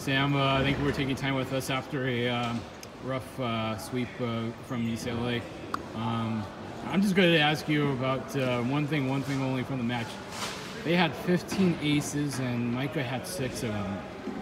Sam, thank you for taking time with us after a rough sweep from UCLA. I'm just going to ask you about one thing only from the match. They had 15 aces and Micah had 6 of them.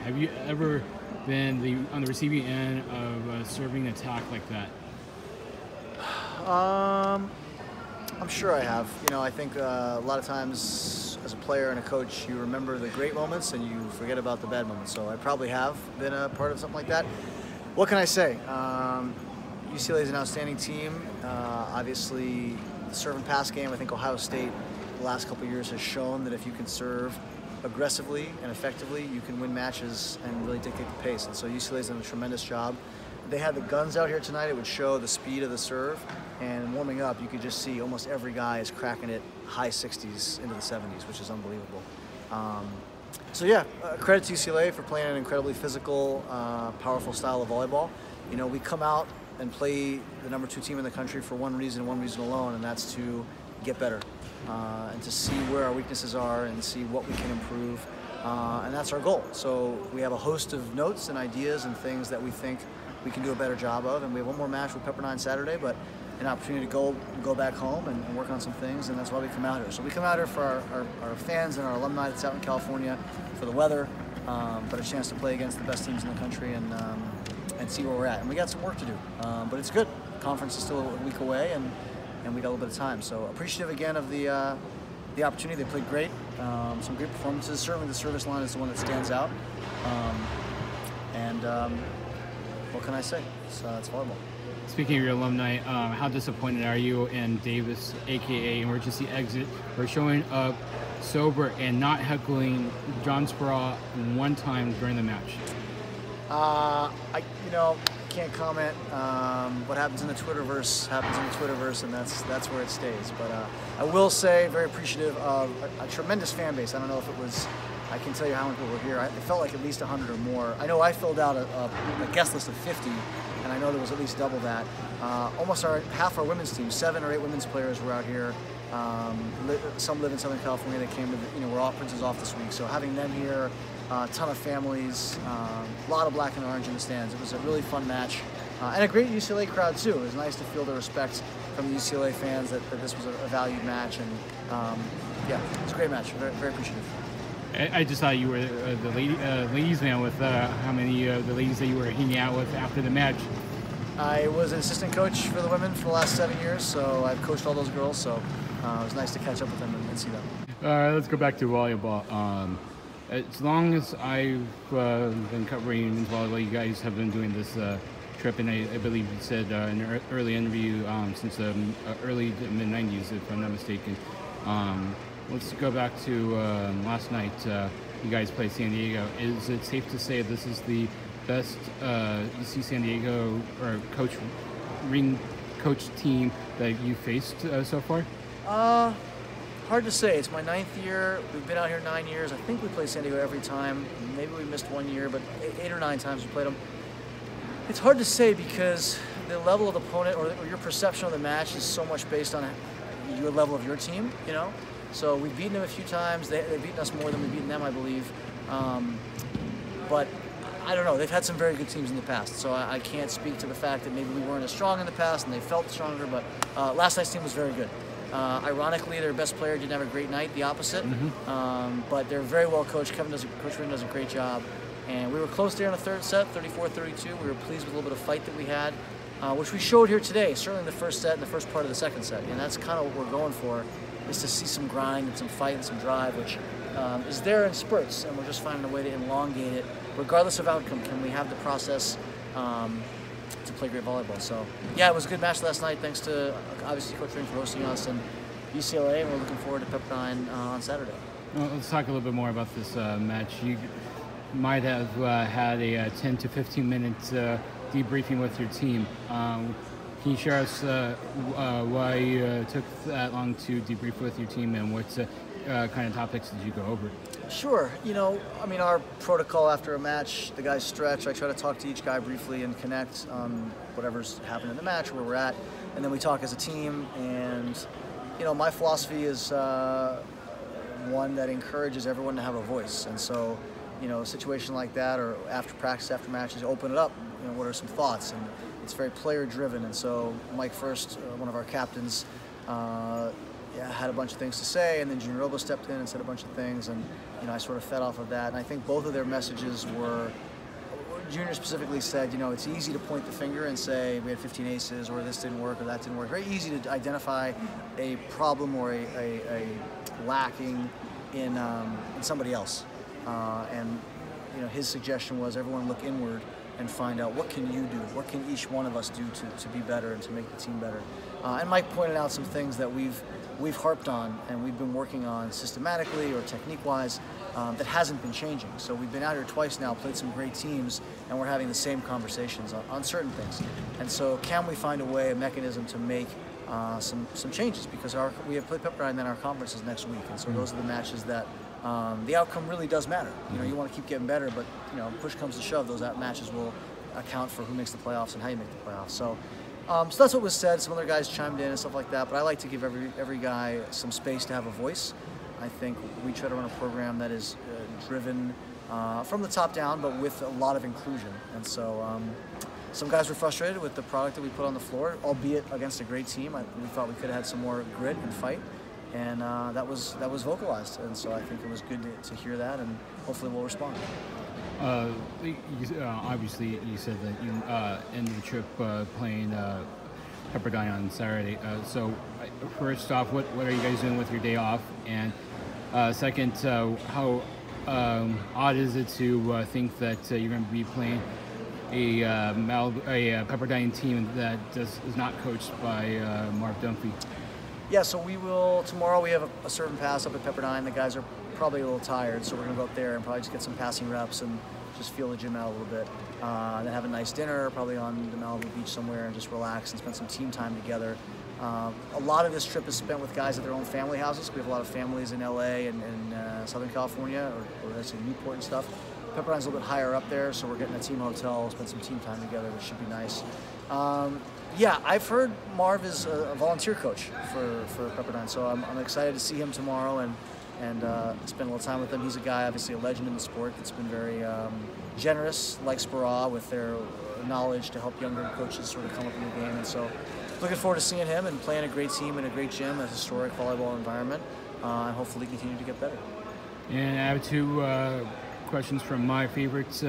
Have you ever been on the receiving end of a serving attack like that? I'm sure I have. You know, I think a lot of times as a player and a coach, you remember the great moments and you forget about the bad moments. So I probably have been a part of something like that. What can I say? UCLA is an outstanding team. Obviously, the serve and pass game, I think Ohio State the last couple of years has shown that if you can serve aggressively and effectively, you can win matches and really dictate the pace. And so UCLA's done a tremendous job. They had the guns out here tonight. It would show the speed of the serve. And warming up, you could just see almost every guy is cracking it high 60s into the 70s, which is unbelievable. So yeah, credit to UCLA for playing an incredibly physical, powerful style of volleyball. You know, we come out and play the #2 team in the country for one reason alone, and that's to get better and to see where our weaknesses are and see what we can improve. And that's our goal. So we have a host of notes and ideas and things that we think we can do a better job of. And we have one more match with Pepperdine Saturday, but an opportunity to go back home and work on some things, and that's why we come out here. So we come out here for our fans and our alumni that's out in California, for the weather, but a chance to play against the best teams in the country and see where we're at. And we got some work to do, but it's good. Conference is still a week away, and we got a little bit of time. So appreciative again of the opportunity. They played great, some great performances. Certainly the service line is the one that stands out. What can I say? It's volleyball. Speaking of your alumni, how disappointed are you in Davis, aka Emergency Exit, for showing up sober and not heckling John Sproul one time during the match? I can't comment. What happens in the Twitterverse happens in the Twitterverse, and that's where it stays. But I will say, very appreciative of a tremendous fan base. I don't know if it was. I can tell you how many people were here. It felt like at least 100 or more. I know I filled out a guest list of 50, and I know there was at least double that. Almost half our women's team, 7 or 8 women's players were out here. Some live in Southern California. They came to, we're off, Princeton's off this week, so having them here, a ton of families, a lot of black and orange in the stands. It was a really fun match, and a great UCLA crowd too. It was nice to feel the respect from the UCLA fans that this was a valued match, and yeah, it was a great match. Very, very appreciative. I just thought you were the ladies man with how many of the ladies that you were hanging out with after the match. I was an assistant coach for the women for the last 7 years, so I've coached all those girls, so it was nice to catch up with them and see them. All right, let's go back to volleyball. As long as I've been covering men's volleyball, you guys have been doing this trip, and I believe you said in an early interview since the early to mid-90s, if I'm not mistaken. Let's go back to last night. You guys played San Diego. Is it safe to say this is the best UC San Diego or ring coach team that you faced so far? Hard to say. It's my 9th year. We've been out here 9 years. I think we play San Diego every time. Maybe we missed 1 year, but 8 or 9 times we played them. It's hard to say because the level of the opponent or your perception of the match is so much based on your level of your team, you know? So we've beaten them a few times. They've beaten us more than we've beaten them, I believe. But I don't know. They've had some very good teams in the past, so I can't speak to the fact that maybe we weren't as strong in the past and they felt stronger, but last night's team was very good. Ironically, their best player didn't have a great night, the opposite, but they're very well coached. Coach Rin does a great job. And we were close there in the third set, 34-32. We were pleased with a little bit of fight that we had, which we showed here today, certainly in the first set and the first part of the second set. And that's kind of what we're going for, is to see some grind and some fight and some drive, which is there in spurts, and we're just finding a way to elongate it. Regardless of outcome, can we have the process to play great volleyball? So, yeah, it was a good match last night, thanks to, obviously, Coach Ring for hosting us and UCLA, and we're looking forward to Pepperdine on Saturday. Well, let's talk a little bit more about this match. You might have had a 10 to 15 minutes debriefing with your team. Can you share us why it took that long to debrief with your team, and what kind of topics did you go over? Sure. You know, I mean, our protocol after a match, the guys stretch. I try to talk to each guy briefly and connect on whatever's happened in the match, where we're at, and then we talk as a team. And, you know, my philosophy is one that encourages everyone to have a voice. And so a situation like that, or after practice, after matches, open it up. What are some thoughts? And it's very player-driven. And so Mike First, one of our captains, had a bunch of things to say, and then Junior Robo stepped in and said a bunch of things, and I sort of fed off of that. And I think both of their messages were. Junior specifically said, it's easy to point the finger and say we had 15 aces, or this didn't work, or that didn't work. Very easy to identify a problem or a lacking in somebody else. And his suggestion was everyone look inward and find out what can you do, what can each one of us do to be better and to make the team better. And Mike pointed out some things that we've harped on and we've been working on systematically or technique-wise that hasn't been changing. So we've been out here twice now, played some great teams, and we're having the same conversations on certain things. And so can we find a way, a mechanism to make some changes? Because we have played Pepperdine and then our conference is next week, and so those are the matches that the outcome really does matter. You want to keep getting better, but push comes to shove, those matches will account for who makes the playoffs and how you make the playoffs. So that's what was said. Some other guys chimed in and stuff like that, but I like to give every guy some space to have a voice. I think we try to run a program that is driven from the top down, but with a lot of inclusion. And so some guys were frustrated with the product that we put on the floor, albeit against a great team. We thought we could have had some more grit and fight, and that was vocalized. And so I think it was good to hear that, and hopefully we'll respond. Obviously, you said that you ended the trip playing Pepperdine on Saturday. So first off, what are you guys doing with your day off? And second, how odd is it to think that you're going to be playing a Pepperdine team that is not coached by Mark Dunphy? Yeah, so we will, tomorrow we have a certain pass up at Pepperdine. The guys are probably a little tired, so we're going to go up there and probably just get some passing reps and just feel the gym out a little bit. Then have a nice dinner, probably on the Malibu beach somewhere, and just relax and spend some team time together. A lot of this trip is spent with guys at their own family houses. We have a lot of families in LA and Southern California, or let's say Newport and stuff. Pepperdine's a little bit higher up there, so we're getting a team hotel, spend some team time together, which should be nice. Yeah, I've heard Marv is a volunteer coach for Pepperdine, so I'm excited to see him tomorrow and spend a little time with him. He's a guy, obviously a legend in the sport, that's been very generous, like Spara, with their knowledge to help younger coaches sort of come up in the game. And so looking forward to seeing him and playing a great team in a great gym, a historic volleyball environment, and hopefully continue to get better. And I have two questions from my favorite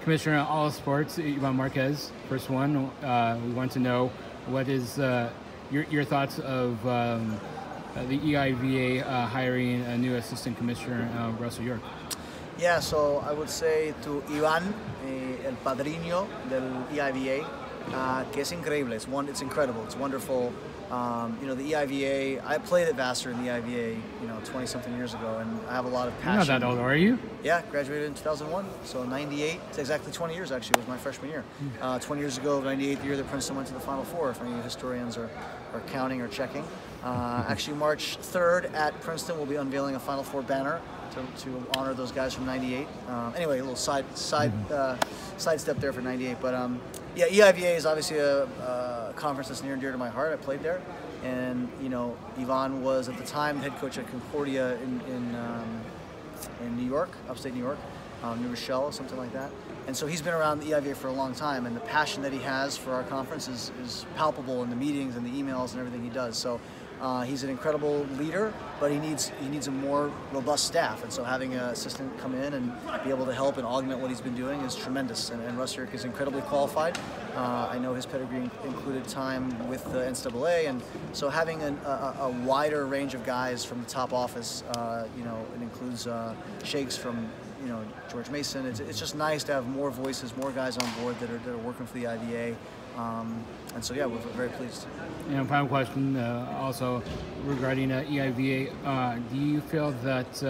commissioner of all sports, Ivan Marquez. First one, we want to know what is your thoughts of the EIVA hiring a new assistant commissioner, Russell York. Yeah, so I would say to Ivan, el padrino del EIVA, que es increíble. It's incredible. It's wonderful. The EIVA, I played at Vassar in the EIVA, 20-something years ago, and I have a lot of passion. You're not that old, are you? Yeah, graduated in 2001, so 98. It's exactly 20 years, actually. It was my freshman year. 20 years ago, 98, the year that Princeton went to the Final Four, if any historians are counting or checking. Actually, March 3rd at Princeton, we'll be unveiling a Final Four banner to honor those guys from 98. Anyway, a little sidestep there for 98. But yeah, EIVA is obviously a conference that's near and dear to my heart. I played there. And, Ivan was at the time head coach at Concordia in New York, upstate New York, New Rochelle, something like that. And so he's been around the EIVA for a long time, and the passion that he has for our conference is palpable in the meetings and the emails and everything he does. So he's an incredible leader, but he needs a more robust staff. And so having an assistant come in and be able to help and augment what he's been doing is tremendous. And Russ York is incredibly qualified. I know his pedigree included time with the NCAA, and so having a wider range of guys from the top office, it includes shakes from George Mason. It's just nice to have more voices, more guys on board that are working for the IVA. And so, yeah, we're very pleased. And final question, also regarding EIVA. Do you feel that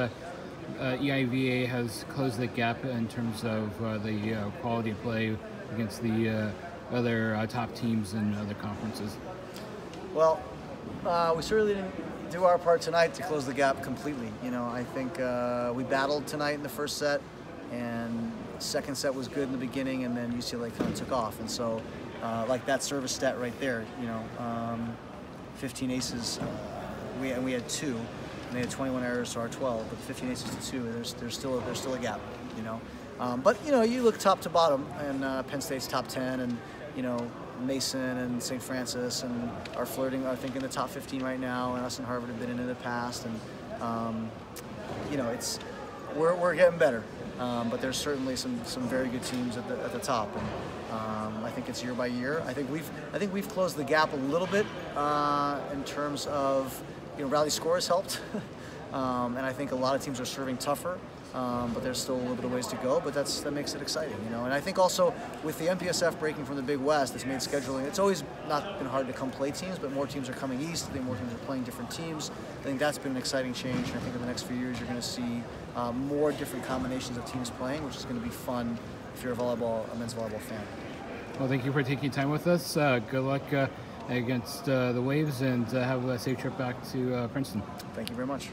EIVA has closed the gap in terms of the quality of play against the other top teams in other conferences? Well, we certainly didn't do our part tonight to close the gap completely. I think we battled tonight in the first set, and the second set was good in the beginning, and then UCLA kind of took off. And so, like that service stat right there, 15 aces, we had 2, and they had 21 errors to our 12, but 15 aces to 2. There's still a gap. You know, but you know, you look top to bottom, and Penn State's top 10, and you know, Mason and St. Francis and are flirting, I think, in the top 15 right now, and us and Harvard have been in the past, and you know, we're getting better, but there's certainly some very good teams at the top, and I think it's year by year. I think we've closed the gap a little bit in terms of, you know, rally score has helped, and I think a lot of teams are serving tougher. But there's still a little bit of ways to go, but that makes it exciting, you know. And I think also with the MPSF breaking from the Big West, it's made scheduling. It's always not been hard to come play teams, but more teams are coming east. I think more teams are playing different teams. I think that's been an exciting change. And I think in the next few years, you're going to see more different combinations of teams playing, which is going to be fun if you're a men's volleyball fan. Well, thank you for taking time with us. Good luck against the Waves, and have a safe trip back to Princeton. Thank you very much.